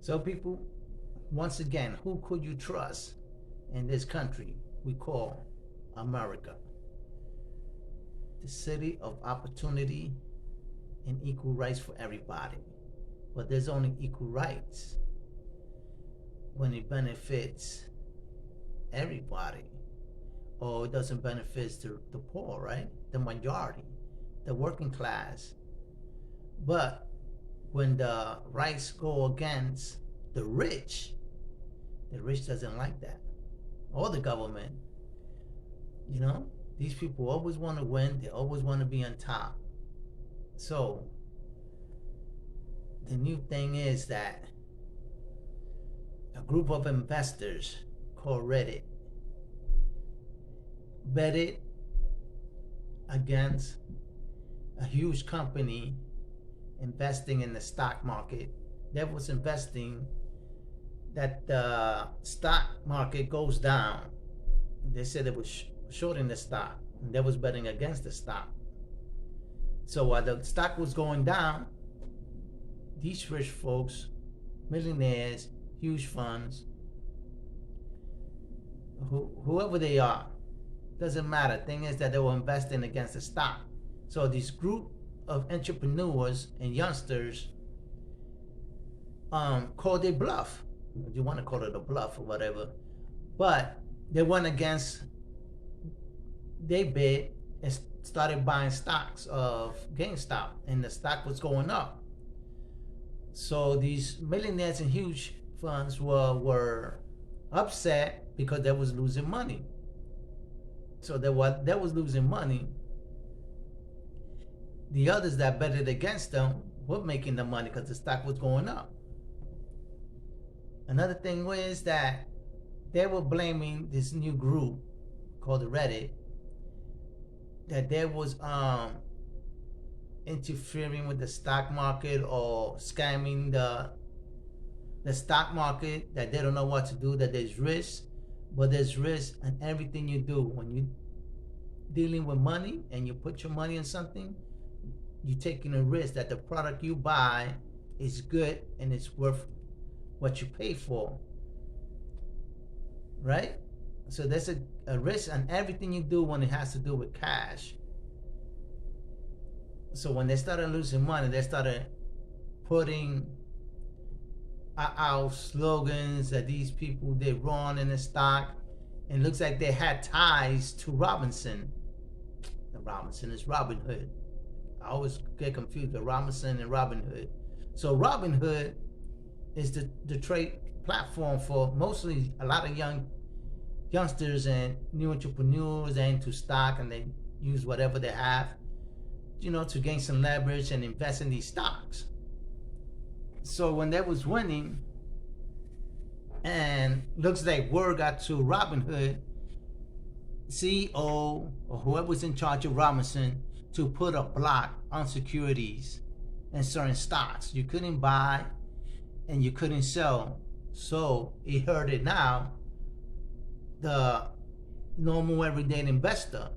So people, once again, who could you trust in this country we call America? The city of opportunity and equal rights for everybody. But there's only equal rights when it benefits everybody, or it doesn't benefit the poor, right? The majority, the working class. But when the rights go against the rich doesn't like that. Or the government. You know, these people always want to win, they always want to be on top. So the new thing is that a group of investors called Reddit betted against a huge company investing in the stock market that was investing that the stock market goes down. They said it was shorting the stock, and they was betting against the stock. So while the stock was going down, these rich folks, millionaires, huge funds, whoever they are, doesn't matter. Thing is that they were investing against the stock. So this group of entrepreneurs and youngsters called it bluff. You want to call it a bluff or whatever, but they went against. They bid and started buying stocks of GameStop, and the stock was going up. So these millionaires and huge funds were upset because they was losing money. So they was losing money. The others that betted against them were making the money because the stock was going up. Another thing was that they were blaming this new group called the Reddit that there was interfering with the stock market or scamming the stock market, that they don't know what to do, that there's risk. But there's risk in everything you do. When you're dealing with money and you put your money in something, you're taking a risk that the product you buy is good and it's worth what you pay for, right? So there's a risk on everything you do when it has to do with cash. So when they started losing money, they started putting out slogans that these people did wrong in the stock. And it looks like they had ties to Robinson. The Robinson is Robinhood. I always get confused with Robinson and Robinhood. So Robinhood is the trade platform for mostly a lot of youngsters and new entrepreneurs. They're into stock and they use whatever they have, to gain some leverage and invest in these stocks. So when they was winning, and looks like word got to Robinhood CEO or whoever's in charge of Robinson to put a block on securities and certain stocks. You couldn't buy and you couldn't sell. So he heard it now, the normal everyday investor.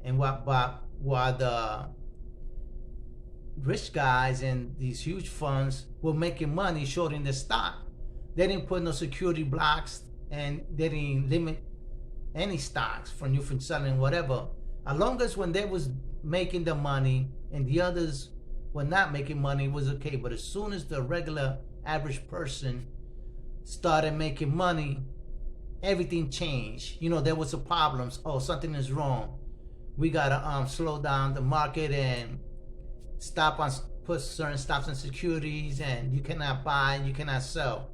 And while the rich guys and these huge funds were making money shorting the stock, they didn't put no security blocks and they didn't limit any stocks from you from selling whatever. As long as when they was making the money and the others were not making money, it was okay. But as soon as the regular average person started making money, everything changed. There was some problems. Oh, something is wrong. We gotta slow down the market and put certain stops on securities, and you cannot buy and you cannot sell.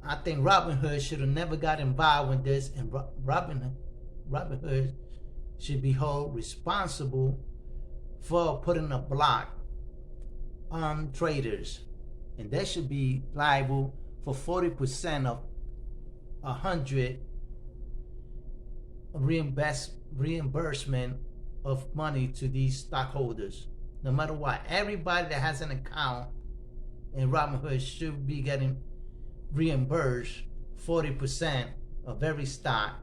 I think Robinhood should have never got involved with this, and Robinhood should be held responsible for putting a block on traders, and they should be liable for 40% of 100 reimbursement of money to these stockholders. No matter what, everybody that has an account in Robinhood should be getting reimbursed 40% of every stock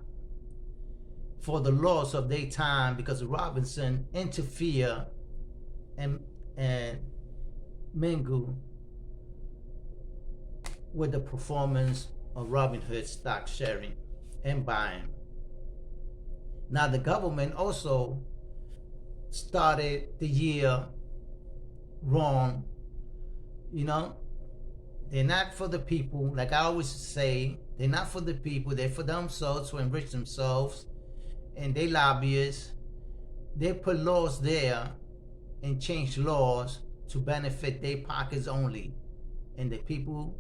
for the loss of their time because Robinson interfere and mingle with the performance of Robinhood stock sharing and buying. Now, the government also started the year wrong. You know, they're not for the people. Like I always say, they're not for the people. They're for themselves to enrich themselves. And they lobbyists. They put laws there and change laws to benefit their pockets only. And the people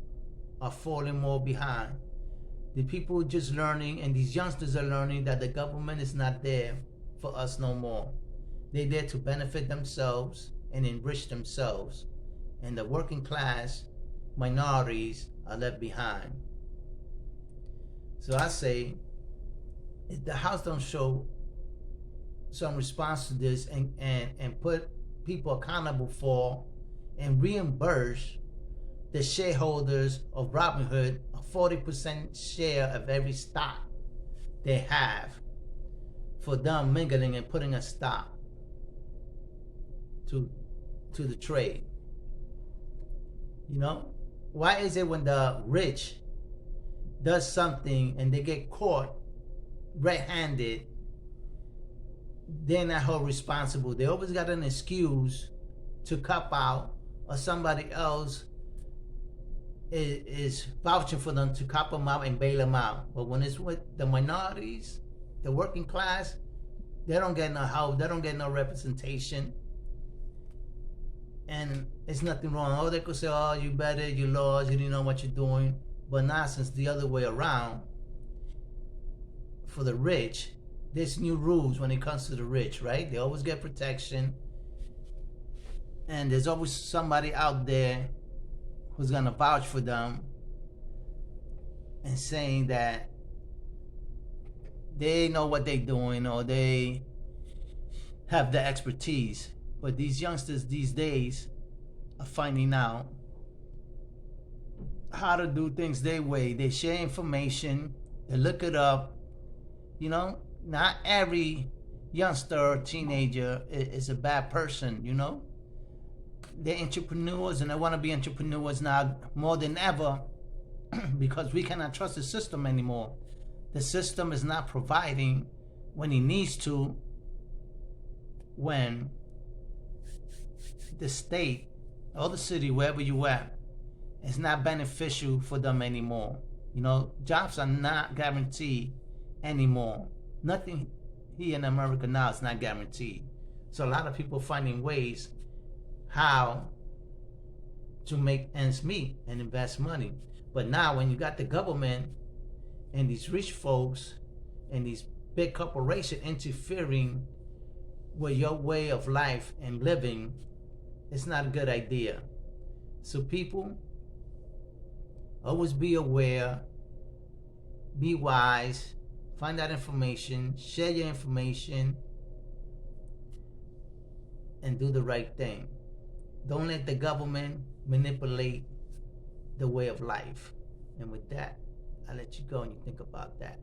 are falling more behind. The people just learning, and these youngsters are learning that the government is not there for us no more. They're there to benefit themselves and enrich themselves. And the working class minorities are left behind. So I say, if the House don't show some response to this and put people accountable for and reimburse the shareholders of Robinhood a 40% share of every stock they have for them mingling and putting a stop to the trade. You know, why is it when the rich does something and they get caught red-handed, they're not held responsible? They always got an excuse to cop out, or somebody else is vouching for them to cop them out and bail them out. But when it's with the minorities, the working class, they don't get no help, they don't get no representation. And it's nothing wrong. Oh, they could say, oh, you better, you lost, you didn't know what you're doing. But nonsense, the other way around. For the rich, there's new rules when it comes to the rich, right? They always get protection. And there's always somebody out there who's gonna vouch for them and saying that they know what they're doing or they have the expertise. But these youngsters these days are finding out how to do things their way. They share information, they look it up. You know, not every youngster or teenager is a bad person, you know. They're entrepreneurs and they want to be entrepreneurs now more than ever because we cannot trust the system anymore. The system is not providing when it needs to, when the state or the city, wherever you at, is not beneficial for them anymore. You know, jobs are not guaranteed anymore. Nothing here in America now is not guaranteed. So a lot of people finding ways how to make ends meet and invest money. But now when you got the government and these rich folks and these big corporations interfering with your way of life and living, it's not a good idea. So people, always be aware, be wise, find out information, share your information, and do the right thing. Don't let the government manipulate the way of life. And with that, I'll let you go and you think about that.